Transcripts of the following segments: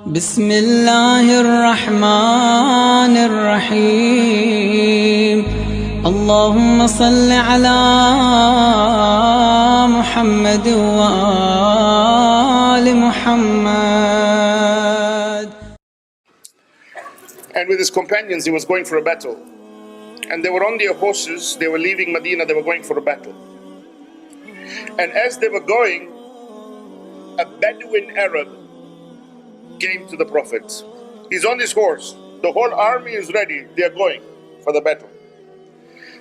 بسم الله الرحمن الرحيم اللهم صل على محمد وآل محمد. And with his companions, he was going for a battle. And they were on their horses, they were leaving Medina, they were going for a battle. And as they were going, a Bedouin Arab came to the Prophet. He's on his horse, the whole army is ready, they are going for the battle.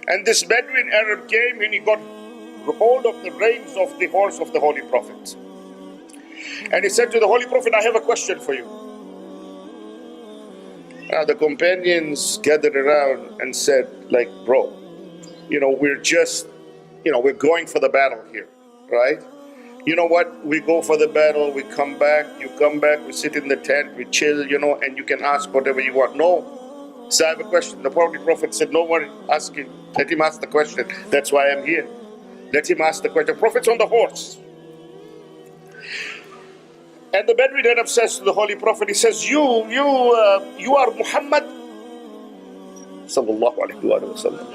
And this Bedouin Arab came and he got hold of the reins of the horse of the Holy Prophet. And he said to the Holy Prophet, I have a question for you. The companions gathered around and said, like, bro, we're just, we're going for the battle here, right? You know what? We go for the battle, we come back, you come back, we sit in the tent, we chill, and you can ask whatever you want. No. So I have a question. The Holy Prophet said, no worry, ask him. Let him ask the question. That's why I'm here. Let him ask the question. The Prophet's on the horse. And the Bedouin Arab says to the Holy Prophet, he says, you are Muhammad? Sallallahu alayhi wa sallam.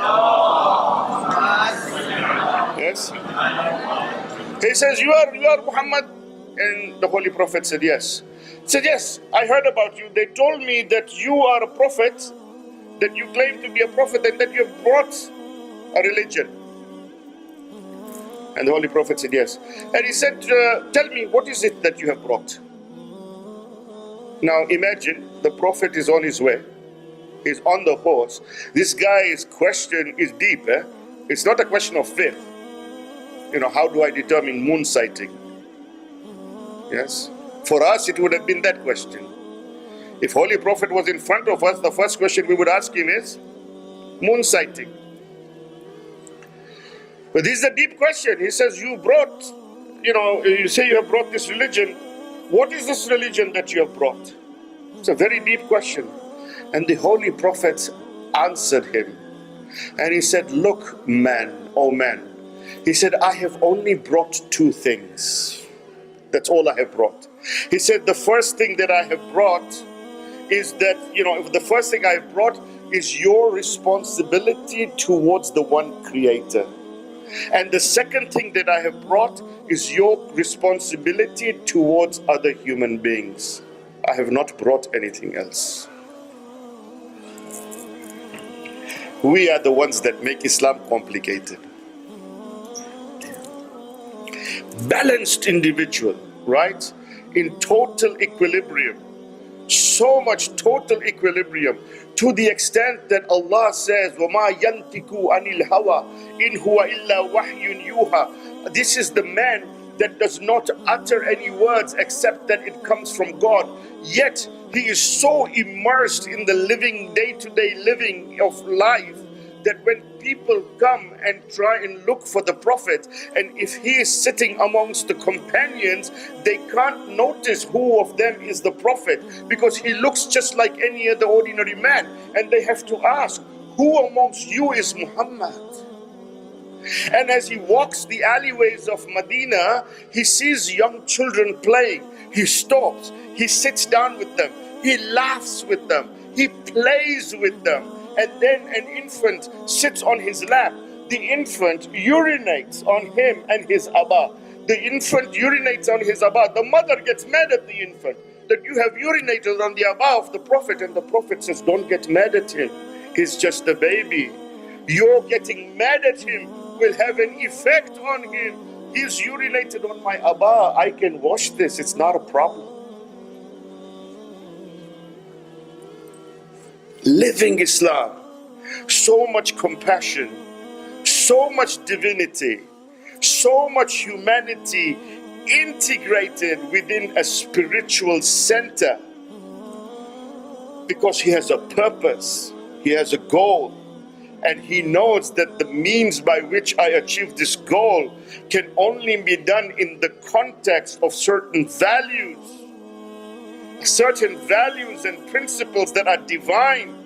Yes? He says, you are Muhammad? And the Holy Prophet said, yes. He said, yes, I heard about you. They told me that you are a prophet, that you claim to be a prophet, and that you have brought a religion. And the Holy Prophet said, yes. And he said, tell me, what is it that you have brought? Now imagine, the Prophet is on his way. He's on the horse. This guy's question is deep. It's not a question of faith. How do I determine moon sighting? Yes. For us, it would have been that question. If Holy Prophet was in front of us, the first question we would ask him is moon sighting. But this is a deep question. He says, you say you have brought this religion. What is this religion that you have brought? It's a very deep question. And the Holy Prophet answered him. And he said, look, man, oh man. He said, I have only brought two things. That's all I have brought. He said, the first thing that I have brought is that, the first thing I have brought is your responsibility towards the one Creator. And the second thing that I have brought is your responsibility towards other human beings. I have not brought anything else. We are the ones that make Islam complicated. Balanced individual, right? In total equilibrium. So much total equilibrium, to the extent that Allah says, وَمَا يَنْتِكُ عَنِ الْهَوَىٰ إِنْ هُوَ إِلَّا وَحْيٌ يُوحَىٰ. This is the man that does not utter any words except that it comes from God. Yet he is so immersed in the living, day-to-day living of life, that when people come and try and look for the Prophet, and if he is sitting amongst the companions, they can't notice who of them is the Prophet, because he looks just like any other ordinary man. And they have to ask, who amongst you is Muhammad? And as he walks the alleyways of Medina, he sees young children playing. He stops, he sits down with them, he laughs with them, he plays with them. And then an infant sits on his lap. The infant urinates on him and his abba. The infant urinates on his abba. The mother gets mad at the infant that you have urinated on the abba of the Prophet. And the Prophet says, don't get mad at him. He's just a baby. Your getting mad at him will have an effect on him. He's urinated on my abba. I can wash this. It's not a problem. Living Islam, so much compassion, so much divinity, so much humanity integrated within a spiritual center, because he has a purpose, he has a goal, and he knows that the means by which I achieve this goal can only be done in the context of certain values and principles that are divine.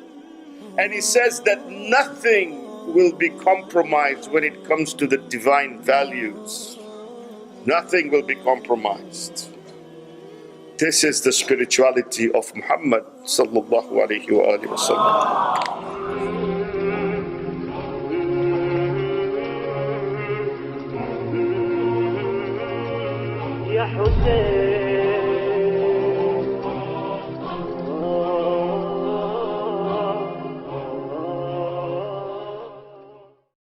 And he says that nothing will be compromised when it comes to the divine values. Nothing will be compromised. this is the spirituality of Muhammad sallallahu alayhi wa alihi wa sallam. يا حسين